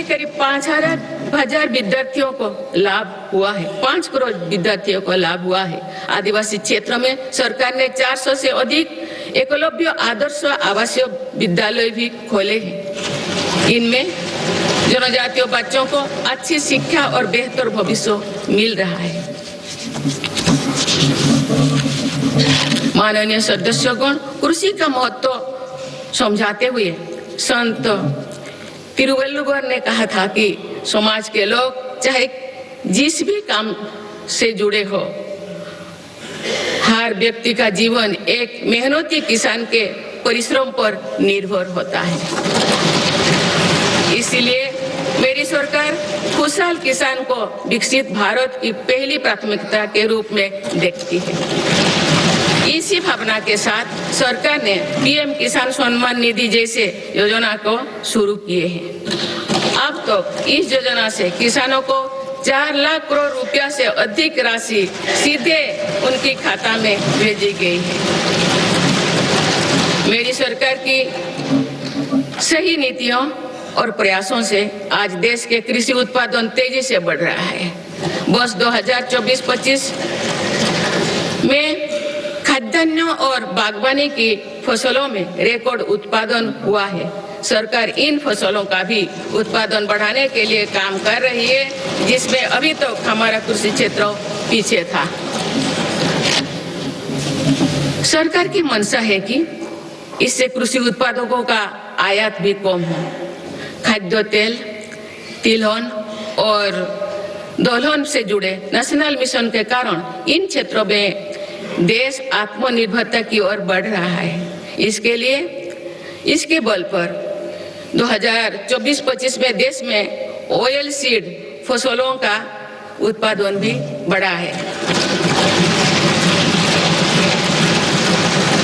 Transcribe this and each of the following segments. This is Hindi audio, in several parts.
करीब 5,000 विद्यार्थियों को लाभ हुआ है। 5 करोड़ विद्यार्थियों को लाभ हुआ है। आदिवासी क्षेत्रों में सरकार ने 400 से अधिक एकलव्य आदर्श आवासीय विद्यालय भी खोले हैं। इनमें जनजातीय बच्चों को अच्छी शिक्षा और बेहतर भविष्य मिल रहा है। माननीय सदस्यगण, कृषि का महत्व समझाते हुए संत तिरुवल्लुवर ने कहा था कि समाज के लोग चाहे जिस भी काम से जुड़े हो, हर व्यक्ति का जीवन एक मेहनती किसान के परिश्रम पर निर्भर होता है। इसलिए मेरी सरकार खुशहाल किसान को विकसित भारत की पहली प्राथमिकता के रूप में देखती है। इसी भावना के साथ सरकार ने पीएम किसान सम्मान निधि जैसे योजना को शुरू किए हैं। अब तो इस योजना से किसानों को 4 लाख करोड़ रुपया से अधिक राशि सीधे उनके खाता में भेजी गई है। मेरी सरकार की सही नीतियों और प्रयासों से आज देश के कृषि उत्पादन तेजी से बढ़ रहा है। वर्ष 2024-25 में खाद्यान्न और बागवानी की फसलों में रिकॉर्ड उत्पादन हुआ है। सरकार इन फसलों का भी उत्पादन बढ़ाने के लिए काम कर रही है, जिसमें अभी तो हमारा कृषि क्षेत्र पीछे था। सरकार की मंशा है कि इससे कृषि उत्पादकों का आयात भी कम हो। खाद्य तेल, तिलहन और दलहन से जुड़े नेशनल मिशन के कारण इन क्षेत्रों में देश आत्मनिर्भरता की ओर बढ़ रहा है। इसके बल पर 2024-25 में देश में ऑयल सीड फसलों का उत्पादन भी बढ़ा है।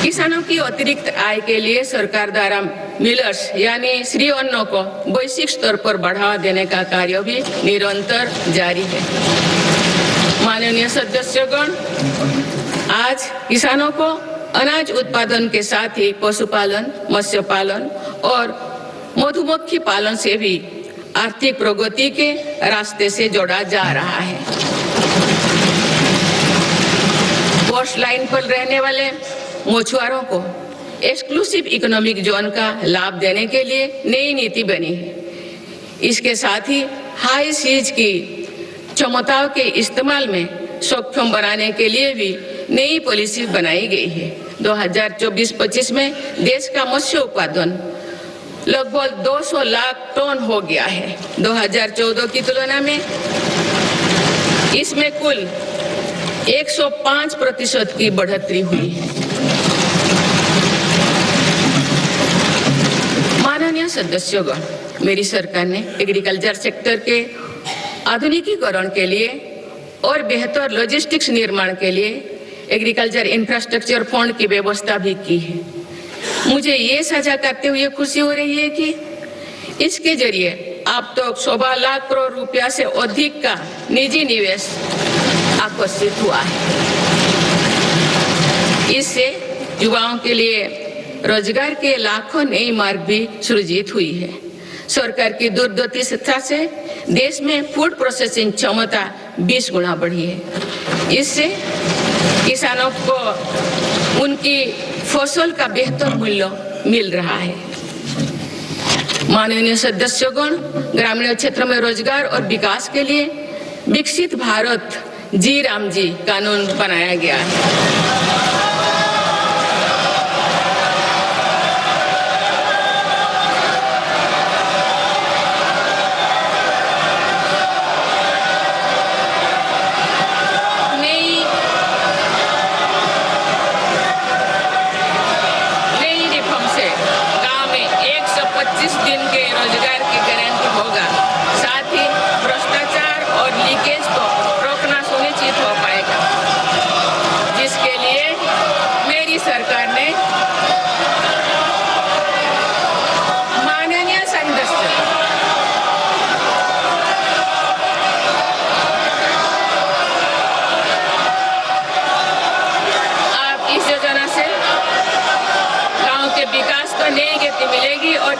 किसानों की अतिरिक्त आय के लिए सरकार द्वारा मिलर्स यानी श्री अन्न को वैश्विक स्तर पर बढ़ावा देने का कार्य भी निरंतर जारी है। माननीय सदस्यगण, आज किसानों को अनाज उत्पादन के साथ ही पशुपालन, मत्स्य पालन और मधुमक्खी पालन से भी आर्थिक प्रगति के रास्ते से जोड़ा जा रहा है। कोस्ट लाइन पर रहने वाले मछुआरों को एक्सक्लूसिव इकोनॉमिक जोन का लाभ देने के लिए नई नीति बनी है। इसके साथ ही हाई सीज की क्षमताओं के इस्तेमाल में सक्षम बनाने के लिए भी नई पॉलिसी बनाई गई है। 2024-25 में देश का मत्स्य उत्पादन लगभग 200 लाख टन हो गया है। 2014 की तुलना में इसमें कुल 105% की बढ़ोतरी हुई है। माननीय सदस्यगण, मेरी सरकार ने एग्रीकल्चर सेक्टर के आधुनिकीकरण के लिए और बेहतर लॉजिस्टिक्स निर्माण के लिए एग्रीकल्चर इंफ्रास्ट्रक्चर फंड की व्यवस्था भी की है। मुझे ये साझा करते हुए खुशी हो रही है कि इसके जरिए अब तो 1.25 लाख करोड़ रुपया से अधिक का निजी निवेश आकर्षित हुआ है। इससे युवाओं के लिए रोजगार के लाखों नए मार्ग भी सृजित हुई है। सरकार की दूरदर्शिता से देश में फूड प्रोसेसिंग क्षमता 20 गुना बढ़ी है। इससे किसानों को उनकी फसल का बेहतर मूल्य मिल रहा है। माननीय सदस्यगण, ग्रामीण क्षेत्र में रोजगार और विकास के लिए विकसित भारत जी राम जी कानून बनाया गया है।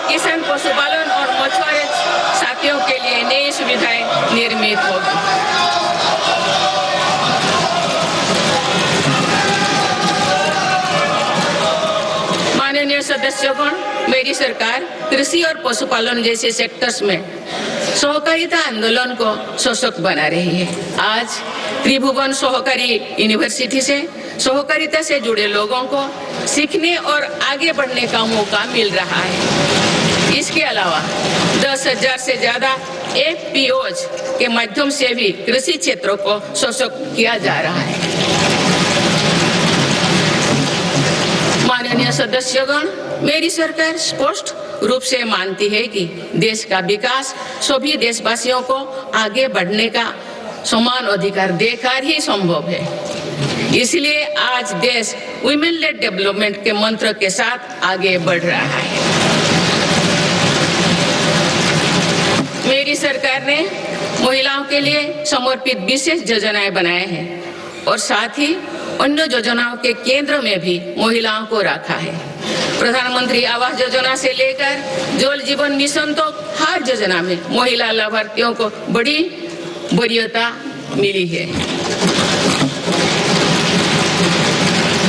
किसान पशुपालन और निर्मित होगी। माननीय सदस्यगण, मेरी सरकार कृषि और पशुपालन जैसे सेक्टर्स में सहकारिता आंदोलन को सशक्त बना रही है। आज त्रिभुवन सहकारी यूनिवर्सिटी से सहकारिता से जुड़े लोगों को सीखने और आगे बढ़ने का मौका मिल रहा है। इसके अलावा 10,000 से ज्यादा FPOs के माध्यम से भी कृषि क्षेत्रों को सशक्त किया जा रहा है। माननीय सदस्यगण, मेरी सरकार स्पष्ट रूप से मानती है कि देश का विकास सभी देशवासियों को आगे बढ़ने का समान अधिकार देकर ही संभव है। इसलिए आज देश वुमेन लेड डेवलपमेंट के मंत्र के साथ आगे बढ़ रहा है। मेरी सरकार ने महिलाओं के लिए समर्पित विशेष योजनाएं बनाए हैं और साथ ही अन्य योजनाओं के केंद्र में भी महिलाओं को रखा है। प्रधानमंत्री आवास योजना से लेकर जल जीवन मिशन तक हर योजना में महिला लाभार्थियों को बड़ी वरीयता मिली है।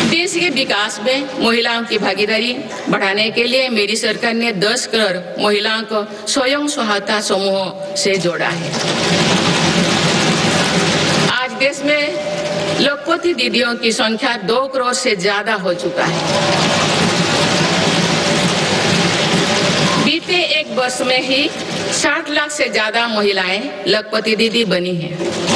देश के विकास में महिलाओं की भागीदारी बढ़ाने के लिए मेरी सरकार ने 10 करोड़ महिलाओं को स्वयं सहायता समूहों से जोड़ा है। आज देश में लखपति दीदियों की संख्या 2 करोड़ से ज्यादा हो चुका है। बीते एक वर्ष में ही 60 लाख से ज्यादा महिलाएं लखपति दीदी बनी हैं।